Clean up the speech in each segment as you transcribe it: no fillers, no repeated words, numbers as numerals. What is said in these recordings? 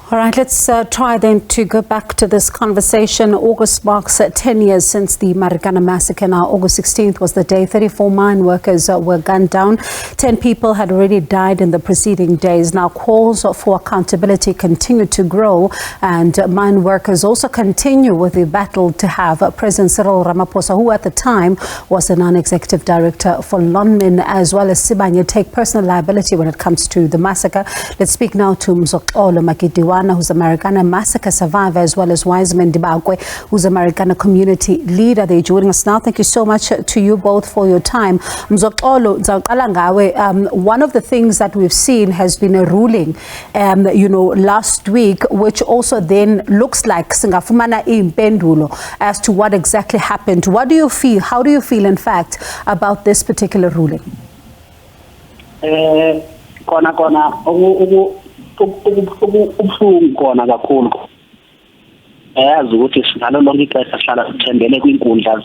All right, let's try then to go back to this conversation. August marks 10 years since the Marikana Massacre. Now, August 16th was the day 34 mine workers were gunned down. 10 people had already died in the preceding days. Now, calls for accountability continue to grow, and mine workers also continue with the battle to have President Cyril Ramaphosa, who at the time was the non-executive director for Lonmin, as well as Sibanye, take personal liability when it comes to the massacre. Let's speak now to Mzoxolo, Magidiwana, who's a Marikana Massacre survivor, as well as Wiseman, Dibakwe, who's a Marikana community leader. They're joining us now. Thank you so much to you both for your time. Mzoxolo, one of the things that we've seen has been a ruling, last week, which also then looks like singafumana impendulo as to what exactly happened. What do you feel? How do you feel, in fact, about this particular ruling? Ubuhlungu khona kakhulu ayazi ukuthi sinalo lonke ixesha sihlala sithembele kwinkundla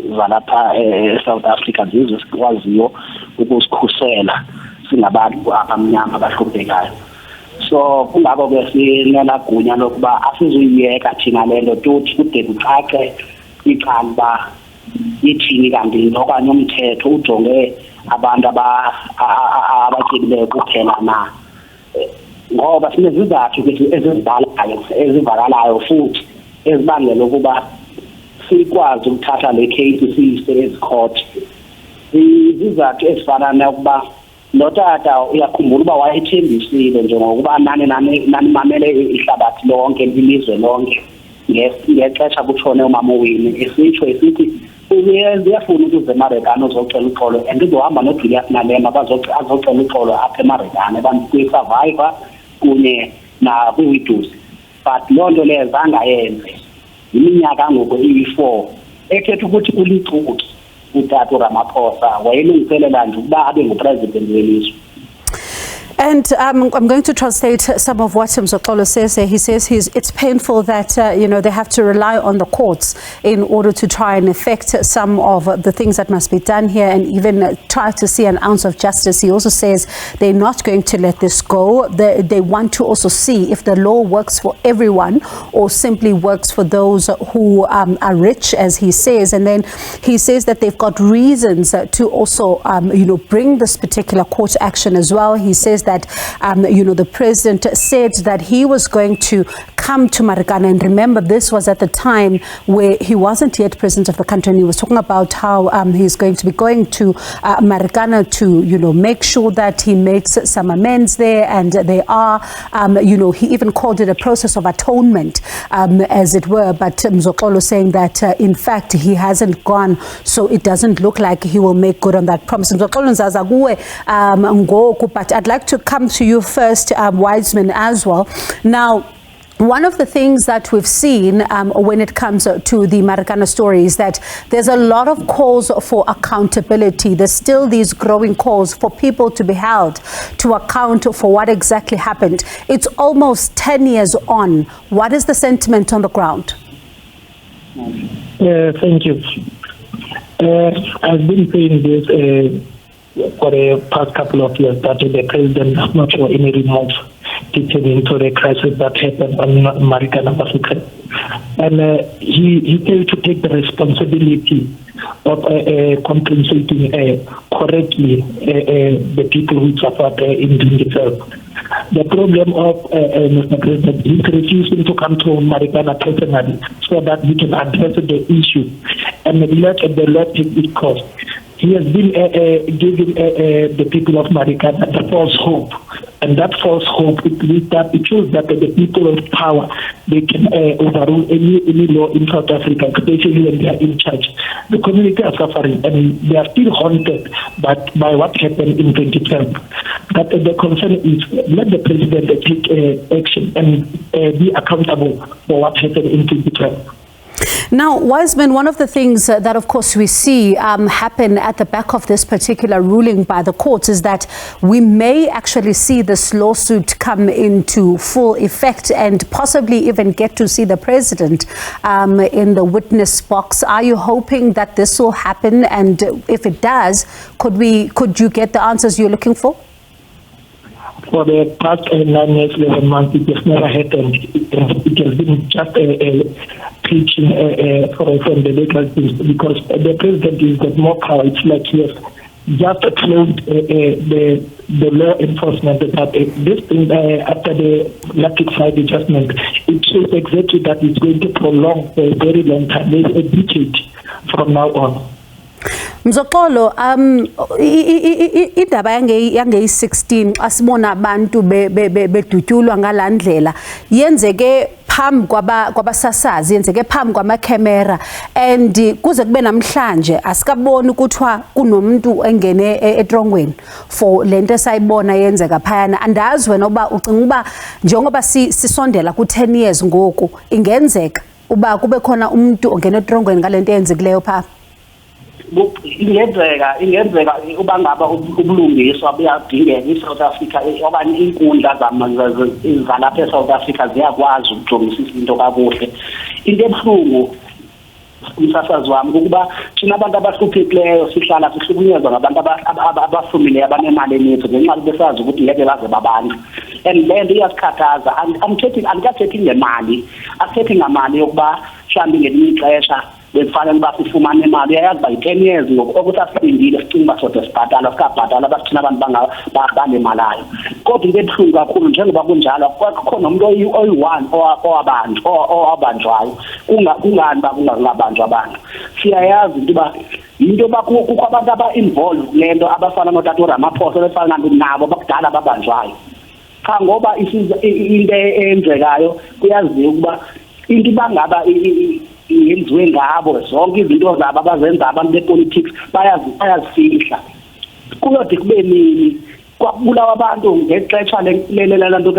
zalapha eSouth Africa zizwe sikwaziyo ukusikhusela singabantu abamnyama abahluphekayo. So kungako ke sinelagunya lokuba asizuyiyeka thina lento tuthi kude kucace icala ithini kanti nokanye umthetho ujonge abantu abatyebileyo kuphela na. Ngoba sinezizathu ukuthi ezivakalayo futhi ezibangela ukuba sikwazi ukuthatha le case siyise ezicourt. Izizathu ezifana nokuba notata uyakhumbula uba wayethembisile njengokuba nani mamele ihlabathi lonke ilizwe lonke ngexesha kutshone umama wini esitsho esithi uyafuna ukuze eMarikana uzocela uxolo and uzohamba noJulius Malema azocela uxolo apha eMarikana kwi-survivor kunye nakwi-widows. But loo nto leyo zangayenze iminyaka ngoku iyi-4 ekhetha ukuthi ulicuki utata uRamaphosa wayelungiselela nje ukuba abe ngupresident welizwe. And I'm going to translate some of what Mzoxolo says there. He says it's painful that, they have to rely on the courts in order to try and effect some of the things that must be done here and even try to see an ounce of justice. He also says they're not going to let this go. They want to also see if the law works for everyone or simply works for those who are rich, as he says. And then he says that they've got reasons to also, bring this particular court action as well. He says that the president said that he was going to come to Marikana, and remember this was at the time where he wasn't yet president of the country, and he was talking about how he's going to be going to Marikana to make sure that he makes some amends there, and they are he even called it a process of atonement, as it were. But Mzoxolo saying that in fact he hasn't gone, so it doesn't look like he will make good on that promise. Mzoxolo but I'd like to come to you first, Wiseman, as well. Now, one of the things that we've seen when it comes to the Marikana story is that there's a lot of calls for accountability. There's still these growing calls for people to be held to account for what exactly happened. It's almost 10 years on. What is the sentiment on the ground? Thank you. I've been saying this for the past couple of years that the president does not show any remorse pertaining to the crisis that happened on Marikana Massacre. And he failed to take the responsibility of compensating correctly the people who suffered in doing itself. The problem of Mr. President is refusing to come to Marikana personally so that we can address the issue and let the law take its course. He has been giving the people of Marikana the false hope. And that false hope, it shows that the people of power, they can overrule any law in South Africa, especially when they are in charge. The community are suffering and they are still haunted by what happened in 2012. But the concern is let the president take action and be accountable for what happened in 2012. Now, Wiseman, one of the things that, of course, we see happen at the back of this particular ruling by the courts is that we may actually see this lawsuit come into full effect and possibly even get to see the president in the witness box. Are you hoping that this will happen? And if it does, could you get the answers you're looking for? for the past 9 years, 11 months, it has never happened. It has been just preaching from the legal things, because the president is got more power. It's like he has just closed the law enforcement that this thing after the Black Friday adjustment, it shows exactly that it's going to prolong for a very long time, maybe a decade from now on. Mzoxolo, indaba yange-16 asibona abantu bedutyulwa ngalandlela yenzeke phambi kwabasasazi, yenzeke phambi kwamakhamera, and kuze kube namhlanje asikaboni ukuthiwa kunomuntu engene etrongweni for lento esayibona yenzeka phayana. Andazi wena uba ucinga uba njengoba sisondela ku-10 years ngoku ingenzeka uba kube khona umuntu ongena etrongweni ngalento eyenzekileyo phaa? ingenzeka uba ngaba ubulungiswa buyadingeka eSouth Africa, okanye inkundla zalapha eSouth Africa ziyakwazi ukujongisisa into kakuhle. Into ebuhlungu umsasazi wami ukuba thina abantu abahluphekileyo sihlala sihlukunyezwa ngabantu abafumileyo abanemali eninzi ngenxa besazi ukuthi ngeke baze babantu, and le nto iyasikhathaza. Andikathethi ngemali, asithethi ngamali yokuba mhlawumbi ngelinye ixesha bekufanele uba sifumane imali. Uyayazi uba yi-10 years ngoku okuthi asibindile sicinga uba sode sibhatala, sikabhatala bathina abantu banemalayo. Kodwa into ebuhlungu kakhulu njengoba kunjalo kukhona umuntu oyi-1 owabanjwayo. Kungani uba kungabanjwa abantu? Siyayazi into uba yinto yoba kukho abantu aba-involve kule nto abafana notata uRamaphosa befana nabo bakudala babanjwayo. Cha ngoba into eyenzekayo kuyaziwa ukuba into ibangaba yenziwe ngabo, zonke izinto zabo abazenza abantu bepolitics bayazifihla. Kuyode kube nini kwabulawa abantu ngexesha lento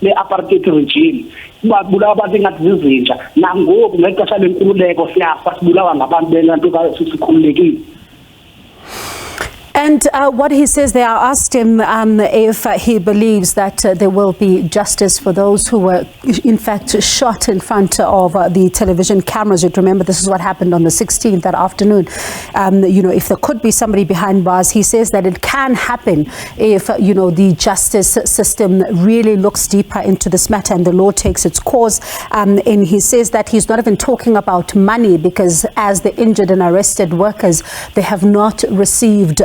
le-apartheid regime, babulawa abantu engathi zizinja, nangoku ngexesha lenkululeko siyafa sibulawa ngabantu belanto sikhululekile. And what he says there, I asked him if he believes that there will be justice for those who were in fact shot in front of the television cameras. You'd remember this is what happened on the 16th that afternoon. If there could be somebody behind bars, he says that it can happen if, the justice system really looks deeper into this matter and the law takes its course. And he says that he's not even talking about money, because as the injured and arrested workers, they have not received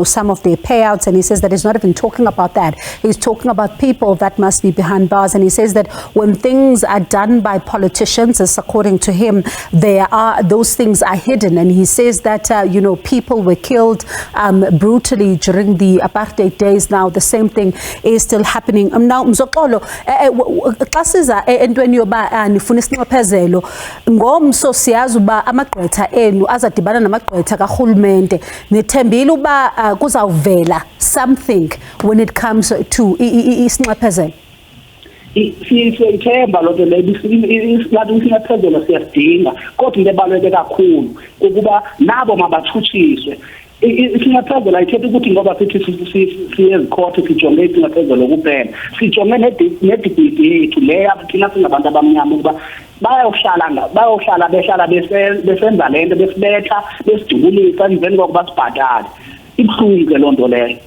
some of their payouts, and he says that he's not even talking about that. He's talking about people that must be behind bars, and he says that when things are done by politicians, as according to him, those things are hidden, and he says that people were killed brutally during the apartheid days. Now the same thing is still happening. Now Mzoxolo, xa siza entweni yoba nifuna isinxephezelo ngomso siyazi uba amagqwetha enu azadibana namagqwetha karhulumente, nithembile uba kuzawuvela something when it comes to isinxephezelo? Siyithemba loo nto leyo, isinxephezelo siyasidinga, kodwa into ebaluleke kakhulu ukuba nabo mabathutshiswe. Isinxephezelo ayithethi ukuthi ngoba sithi siye ezikhotho sijonge isinxephezelo kuphela, sijonge nedibhidi yethu leyo thina singabantu abamnyama ukuba bayohlala behlala besenza le nto, besibetha besidubulisa emveni kokuba sibhatale. Ibuhlungu ke loo nto leyo.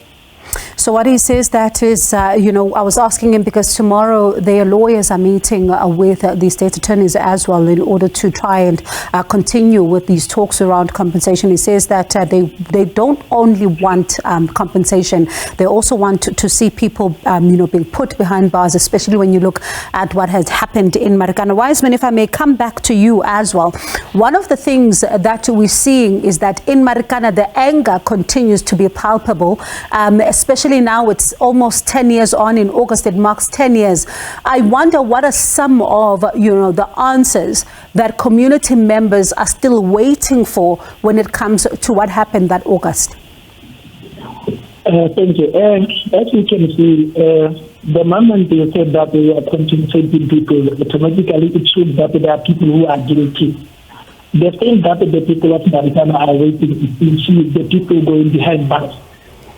So what he says that is, I was asking him because tomorrow their lawyers are meeting with the state attorneys as well in order to try and continue with these talks around compensation. He says that they don't only want compensation, they also want to see people, being put behind bars, especially when you look at what has happened in Marikana. Wiseman, if I may come back to you as well. One of the things that we're seeing is that in Marikana, the anger continues to be palpable, especially now it's almost 10 years on. In August it marks 10 years. I wonder what are some of the answers that community members are still waiting for when it comes to what happened that August. Thank you. As you can see, the moment they said that they are compensating people, automatically it shows that there are people who are guilty. The thing that the people of Marikana are waiting is to see the people going behind bars.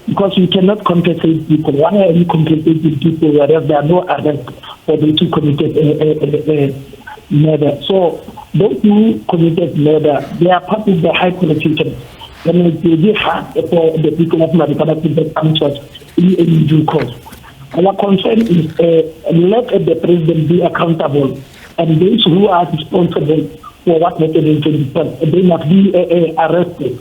Because you cannot compensate people. Why are you compensating people whereas there are no arrests for those who committed murder? So those who committed murder, they are part of the high politicians. And it will be hard for the people of Marikana to get answers in due course. Our concern is let the president be accountable, and those who are responsible for what happened in 2012, they must be arrested.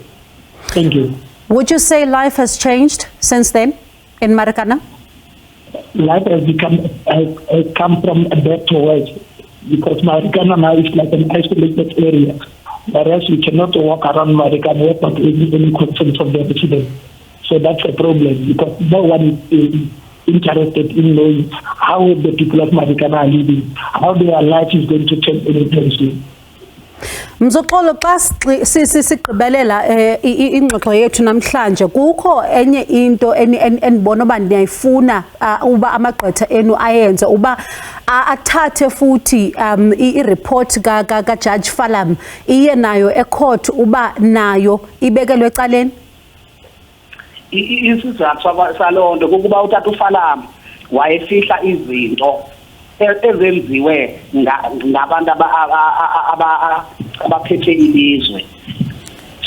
Thank you. Would you say life has changed since then in Marikana? Life has come from a bad to worse, because Marikana now is like an isolated area, whereas you cannot walk around Marikana without any consent of the resident. So that's a problem, because no one is interested in knowing how the people of Marikana are living, how their life is going to change anytime soon. Mzoxolo, xa sigqibelela ingxoxo yethu namhlanje, kukho enye into enibona uba niyayifuna uba amagqwetha enu ayenze, uba athathe futhi i-report kaJudge Falam iye nayo ecourt uba nayo ibekelwe ecaleni? Isizathu saloo nto kukuba utata uFalam wayefihla izinto ezenziwe ngabantu abaphethe ilizwe.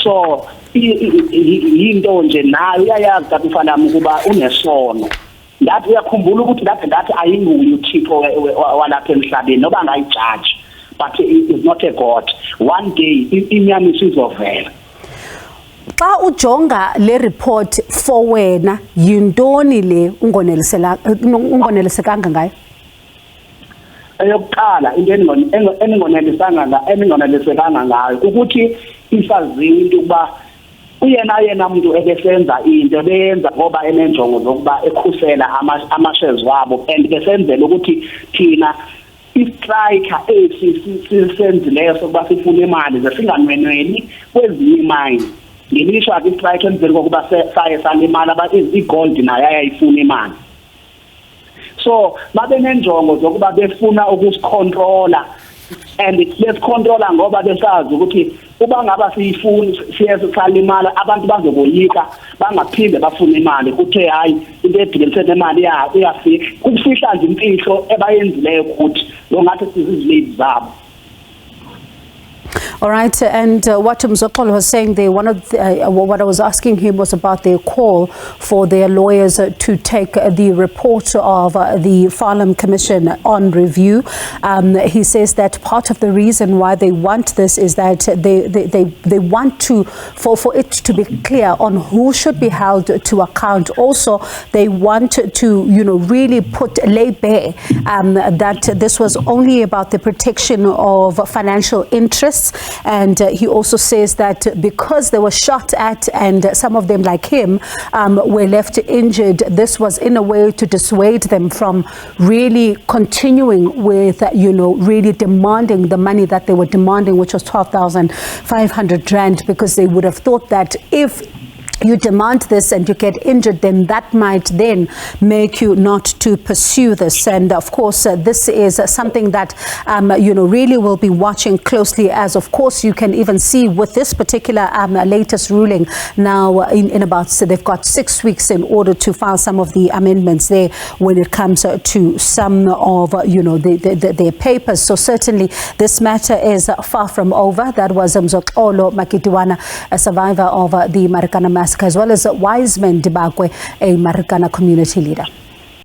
So yinto nje nayo uyayazi utata uFalam ukuba unesono. Ndathi uyakhumbula ukuthi ndathi ayinguye uThixo walapha emhlabeni noba angayijaji, but is not a God. One day inyaniso izovela. Xa ujonga le report for wena, yintoni le ungonelisekanga ngayo? Eyokuqala into engingonelisekanga ngayo ukuthi isaziwe into ukuba uyena muntu ebesenza into ebenza ngoba enenjongo zokuba ekhusela ama-shares wabo, and besenzela ukuthi thina istriker esisenzileyo sokuba sifune imali zesinganwenweni kwezinye imayini. Ngelisho ake istrike emveni kokuba saye salimala igold nayo ayayifuna imali. So babe nenjongo zokuba befuna ukusicontrola, and besicontrola ngoba besazi ukuthi uba ngaba siyifuni siye salimala abantu bazoboyika bangaphinde bafune imali, kuthe hayi into edibelise nemali iyafika ukufihla nje imfihlo ebayenzileyo ukuthi lo ngathi sizizilezi zabo. All right, and what Mzoxolo was saying there, one of what I was asking him was about their call for their lawyers to take the report of the Farlam Commission on review. He says that part of the reason why they want this is that they want to for it to be clear on who should be held to account. Also, they want to really lay bare that this was only about the protection of financial interests. And he also says that because they were shot at and some of them, like him, were left injured, this was in a way to dissuade them from really continuing with, really demanding the money that they were demanding, which was 12,500 rand, because they would have thought that if you demand this and you get injured, then that might then make you not to pursue this. And of course, this is something that, really will be watching closely, as of course you can even see with this particular latest ruling now in about, so they've got 6 weeks in order to file some of the amendments there when it comes to some of, their papers. So certainly this matter is far from over. That was Mzoxolo Magidiwana, a survivor of the Marikana Massacre, as well as Wiseman Dibakwe, a Marikana community leader.